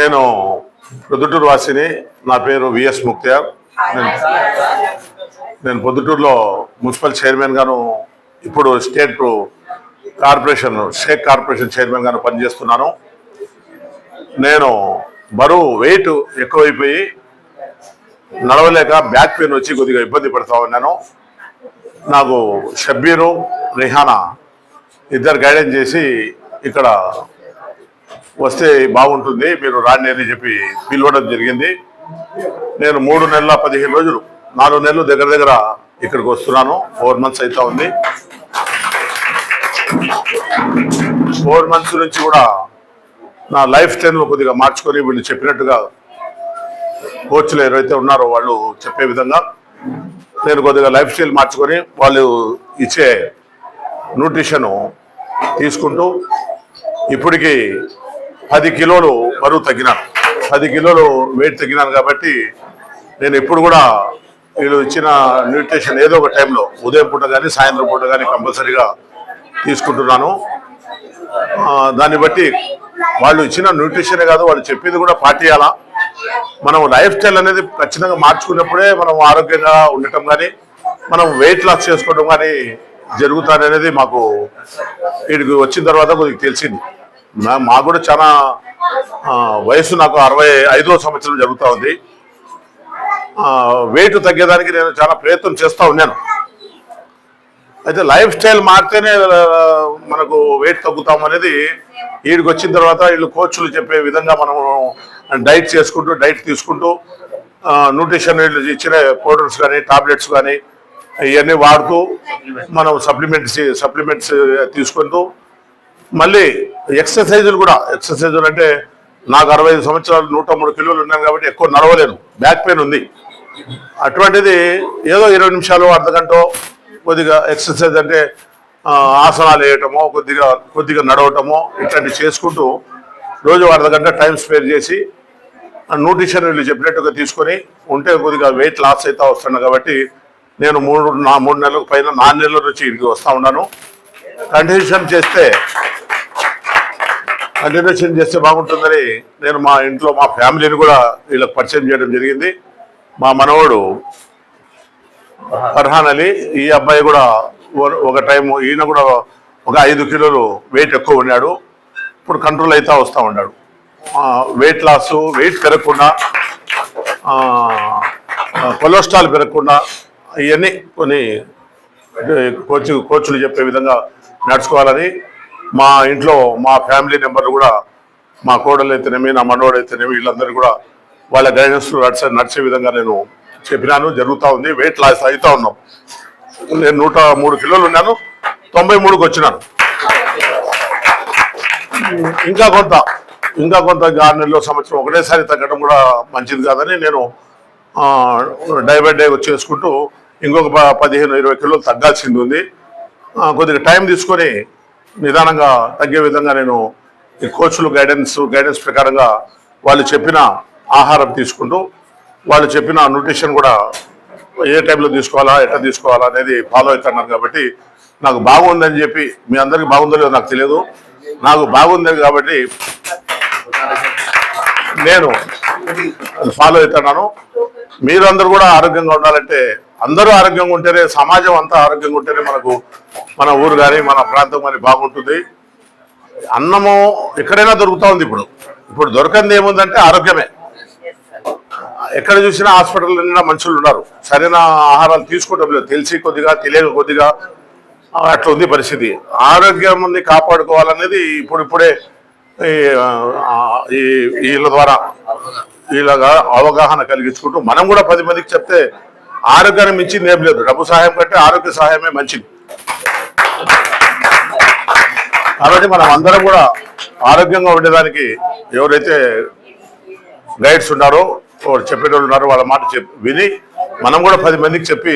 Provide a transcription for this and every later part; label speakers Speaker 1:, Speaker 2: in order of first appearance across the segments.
Speaker 1: నేను పొద్దుటూరు వాసిని. నా పేరు విఎస్ ముక్తియార్. నేను పొద్దుటూరులో మున్సిపల్ చైర్మన్ గాను, ఇప్పుడు స్టేట్ కార్పొరేషన్ చైర్మన్ గాను పనిచేస్తున్నాను. నేను వెయిట్ ఎక్కువైపోయి నడవలేక బ్యాక్ పెయిన్ వచ్చి కొద్దిగా ఇబ్బంది పడతా ఉన్నాను. నాకు షబ్బీరు, రిహానా ఇద్దరు గైడెన్స్ చేసి ఇక్కడ వస్తే బాగుంటుంది, మీరు రాండి అని చెప్పి పిలవడం జరిగింది. నేను 3 నెలల 15 రోజులు, 4 నెలలు దగ్గర ఇక్కడికి వస్తున్నాను. 4 మంత్స్ అవుతా ఉంది. 4 మంత్స్ నుంచి కూడా నా లైఫ్ స్టైల్ కొద్దిగా మార్చుకొని వీళ్ళు చెప్పినట్టుగా కోచ్లు ఎవరైతే ఉన్నారో వాళ్ళు చెప్పే విధంగా నేను కొద్దిగా లైఫ్ స్టైల్ మార్చుకొని వాళ్ళు ఇచ్చే న్యూట్రిషన్ తీసుకుంటూ ఇప్పటికి 10 కిలోలు బరువు తగ్గినాను. 10 కిలోలు వెయిట్ తగ్గినాను. కాబట్టి నేను ఇప్పుడు కూడా వీళ్ళు ఇచ్చిన న్యూట్రిషన్ ఏదో ఒక టైంలో ఉదయం పూట కానీ సాయంత్రం పూట కానీ కంపల్సరీగా తీసుకుంటున్నాను. దాన్ని బట్టి వాళ్ళు ఇచ్చిన న్యూట్రిషనే కాదు, వాళ్ళు చెప్పేది కూడా పాటియాలా. మనం లైఫ్ స్టైల్ అనేది ఖచ్చితంగా మార్చుకున్నప్పుడే మనం ఆరోగ్యంగా ఉండటం కానీ మనం వెయిట్ లాస్ చేసుకోవడం కానీ జరుగుతుంది అనేది మాకు వీడికి వచ్చిన తర్వాత కొద్దిగా తెలిసింది. మాకు కూడా చాలా వయసు, నాకు 65వ సంవత్సరం జరుగుతూ ఉంది. వెయిట్ తగ్గేదానికి నేను చాలా ప్రయత్నం చేస్తూ ఉన్నాను. అయితే లైఫ్ స్టైల్ మారితేనే మనకు వెయిట్ తగ్గుతాం అనేది వీడికి వచ్చిన తర్వాత వీళ్ళు కోచ్లు చెప్పే విధంగా మనము డైట్ చేసుకుంటూ, డైట్ తీసుకుంటూ, న్యూట్రిషన్ వీళ్ళు ఇచ్చిన పౌడర్స్ కానీ టాబ్లెట్స్ కానీ ఇవన్నీ వాడుతూ మనం సప్లిమెంట్స్ తీసుకుంటూ మళ్ళీ ఎక్సర్సైజులు అంటే నాకు 65 సంవత్సరాలు 103 కిలోలు ఉన్నాను కాబట్టి ఎక్కువ నడవలేను, బ్యాక్ పెయిన్ ఉంది. అటువంటిది ఏదో 20 నిమిషాలు, అర్ధగంట కొద్దిగా ఎక్సర్సైజ్ అంటే ఆసనాలు వేయటమో, కొద్దిగా నడవటమో ఇట్లాంటివి చేసుకుంటూ రోజు అర్ధగంట టైం స్పేర్ చేసి న్యూట్రిషన్ వీళ్ళు చెప్పినట్టుగా తీసుకొని ఉంటే కొద్దిగా వెయిట్ లాస్ అయితే వస్తున్నాను. కాబట్టి నేను 3 నెలలకు పైన 4 నెలల నుంచి ఇంటికి వస్తూ ఉన్నాను. కంటిన్యూషన్ చేస్తే బాగుంటుందని నేను మా ఇంట్లో మా ఫ్యామిలీని కూడా వీళ్ళకి పరిచయం చేయడం జరిగింది. మా మనవడు ఫర్హాన్ అలీ, ఈ అబ్బాయి కూడా ఒక టైం ఈయన కూడా ఒక 5 కిలోలు వెయిట్ ఎక్కువ ఉన్నాడు. ఇప్పుడు కంట్రోల్ అవుతా వస్తూ ఉన్నాడు. వెయిట్ లాస్, వెయిట్ పెరగకుండా, కొలెస్ట్రాల్ పెరగకుండా ఇవన్నీ కొన్ని కోచ్లు చెప్పే విధంగా నడుచుకోవాలని మా ఇంట్లో మా ఫ్యామిలీ మెంబర్లు కూడా, మా కోడలు అయితేనేమి, నా మనోడు అయితేనేమి, వీళ్ళందరూ కూడా వాళ్ళ గైడెన్స్ నడిచే విధంగా నేను చెప్పినాను. జరుగుతూ ఉంది. వెయిట్ లాస్ అవుతూ ఉన్నాం. నేను 103 కిలోలు ఉన్నాను, 93కి వచ్చినాను. ఇంకా కొంత 6 నెలలు, సంవత్సరం ఒకటేసారి తగ్గడం కూడా మంచిది కాదని నేను డే బై డే చేసుకుంటూ ఇంకొక 15-20 కిలోలు తగ్గాల్సింది ఉంది. కొద్దిగా టైం తీసుకొని నిదానంగా తగ్గే విధంగా నేను ఈ కోచ్లు గైడెన్స్ ప్రకారంగా వాళ్ళు చెప్పిన ఆహారం తీసుకుంటూ, వాళ్ళు చెప్పిన న్యూట్రిషన్ కూడా ఏ టైంలో తీసుకోవాలా, ఎట్లా తీసుకోవాలా అనేది ఫాలో అవుతున్నాను. కాబట్టి నాకు బాగుందని చెప్పి, మీ అందరికీ బాగుందో లేదో నాకు తెలియదు, నాకు బాగుంది కాబట్టి నేను ఫాలో అవుతున్నాను. మీరందరూ కూడా ఆరోగ్యంగా ఉండాలంటే, అందరూ ఆరోగ్యంగా ఉంటేనే, సమాజం అంతా ఆరోగ్యంగా ఉంటేనే మన ఊరు కానీ మన ప్రాంతం కానీ బాగుంటుంది. అన్నము ఎక్కడైనా దొరుకుతూ ఉంది. ఇప్పుడు దొరకంది ఏముందంటే ఆరోగ్యమే. ఎక్కడ చూసినా హాస్పిటల్ నిండా మనుషులు ఉన్నారు, సరైన ఆహారాలు తీసుకోవడం లేదు, తెలిసి కొద్దిగా తెలియక కొద్దిగా అట్లా ఉంది పరిస్థితి. ఆరోగ్యాన్ని కాపాడుకోవాలనేది ఇప్పుడిప్పుడే వీళ్ళ ద్వారా వీళ్ళగా అవగాహన కలిగించుకుంటూ మనం కూడా 10 మందికి చెప్తే ఆరోగ్యాన్ని మించింది ఏం లేదు. డబ్బు సహాయం కంటే ఆరోగ్య సహాయమే మంచిది. కాబట్టి మనం అందరం కూడా ఆరోగ్యంగా ఉండేదానికి ఎవరైతే గైడ్స్ ఉన్నారో, చెప్పేటోళ్ళు ఉన్నారో, వాళ్ళ మాట విని మనం కూడా 10 మందికి చెప్పి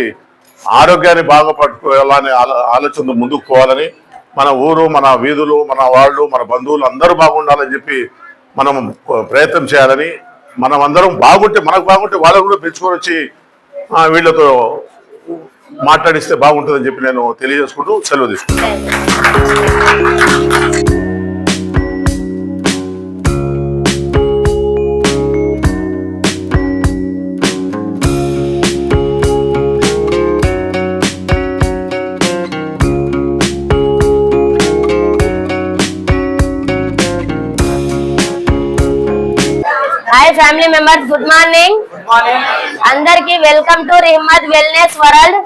Speaker 1: ఆరోగ్యాన్ని బాగా పట్టుకోవాలని ఆలోచన ముందుకు పోవాలని, మన ఊరు, మన వీధులు, మన వాళ్ళు, మన బంధువులు అందరూ బాగుండాలని చెప్పి మనం ప్రయత్నం చేయాలని, మనం అందరం బాగుంటే, మనకు బాగుంటే వాళ్ళకు కూడా పెంచుకొని వచ్చి వీళ్ళతో మాట్లాడిస్తే బాగుంటుందని చెప్పి నేను తెలియజేసుకుంటూ సెలవు తీసుకుంటాను.
Speaker 2: Family members good morning. అందరికి వెల్కమ్ టు రిహ్మత్ వెల్నెస్ వరల్డ్.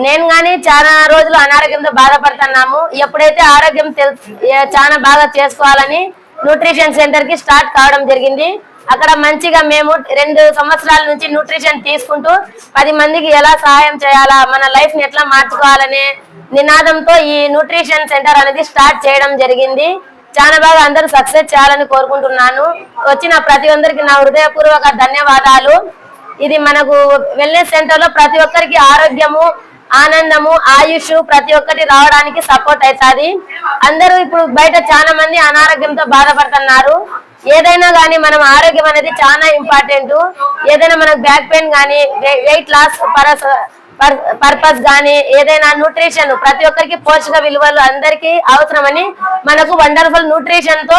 Speaker 2: నేను గాని చాలా రోజులు అనారోగ్యంతో బాధపడుతున్నాము. ఎప్పుడైతే ఆరోగ్యం చాలా బాగా చేసుకోవాలని న్యూట్రిషన్ సెంటర్ కి స్టార్ట్ కావడం జరిగింది. అక్కడ మంచిగా మేము 2 సంవత్సరాల నుంచి న్యూట్రిషన్ తీసుకుంటూ 10 మందికి ఎలా సహాయం చేయాలా, మన లైఫ్ ని ఎట్లా మార్చుకోవాలనే నినాదంతో ఈ న్యూట్రిషన్ సెంటర్ అనేది స్టార్ట్ చేయడం జరిగింది. చాలా బాగా అందరూ సక్సెస్ చేయాలని కోరుకుంటున్నాను. వచ్చిన ప్రతి ఒక్కరికి నా హృదయపూర్వక ధన్యవాదాలు. ఇది మనకు వెల్నెస్ సెంటర్ లో ప్రతి ఒక్కరికి ఆరోగ్యము, ఆనందము, ఆయుష్ ప్రతి ఒక్కటి రావడానికి సపోర్ట్ అవుతుంది. అందరూ ఇప్పుడు బయట చాలా మంది అనారోగ్యంతో బాధపడుతున్నారు. ఏదైనా గానీ మనం ఆరోగ్యం అనేది చాలా ఇంపార్టెంట్. ఏదైనా మనకు బ్యాక్ పెయిన్ గానీ, వెయిట్ లాస్ పర్పస్ గానీ, ఏదైనా న్యూట్రిషన్ ప్రతి ఒక్కరికి పోషక విలువలు అందరికీ అవసరమని మనకు వండర్ఫుల్ న్యూట్రిషన్ తో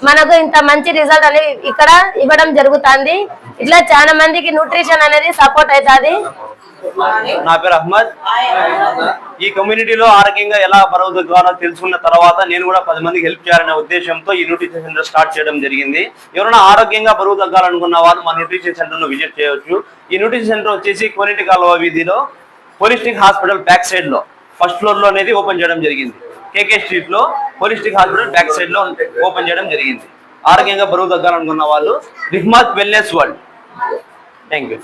Speaker 2: మనకు ఇంత మంచి రిజల్ట్ అనేది ఇక్కడ ఇవ్వడం జరుగుతుంది. ఇట్లా చాలా మందికి న్యూట్రిషన్ అనేది సపోర్ట్ అవుతుంది.
Speaker 3: నా పేరు అహ్మద్. ఈ కమ్యూనిటీలో ఆరోగ్యంగా ఎలా బరువు తగ్గాలో తెలుసుకున్న తర్వాత నేను కూడా 10 మందికి హెల్ప్ చేయాలనే ఉద్దేశంతో ఈ న్యూట్రిషన్ సెంటర్ స్టార్ట్ చేయడం జరిగింది. ఎవరైనా ఆరోగ్యంగా బరువు తగ్గాలనుకున్న వారు మా న్యూట్రిషన్ సెంటర్ లో విజిట్ చేయవచ్చు. ఈ న్యూట్రిషన్ సెంటర్ వచ్చేసి కోనేటి కాలువ వీధిలో హోలిస్టిక్ హాస్పిటల్ బ్యాక్ సైడ్ లో ఫస్ట్ ఫ్లోర్ లో అనేది ఓపెన్ చేయడం జరిగింది. కేకే స్ట్రీట్ లో హోలిస్టిక్ హాస్పిటల్ బ్యాక్ సైడ్ లో ఓపెన్ చేయడం జరిగింది. ఆరోగ్యంగా బరువు తగ్గాలనుకున్న వాళ్ళు రిహ్మత్ వెల్నెస్ వరల్డ్. Thank you.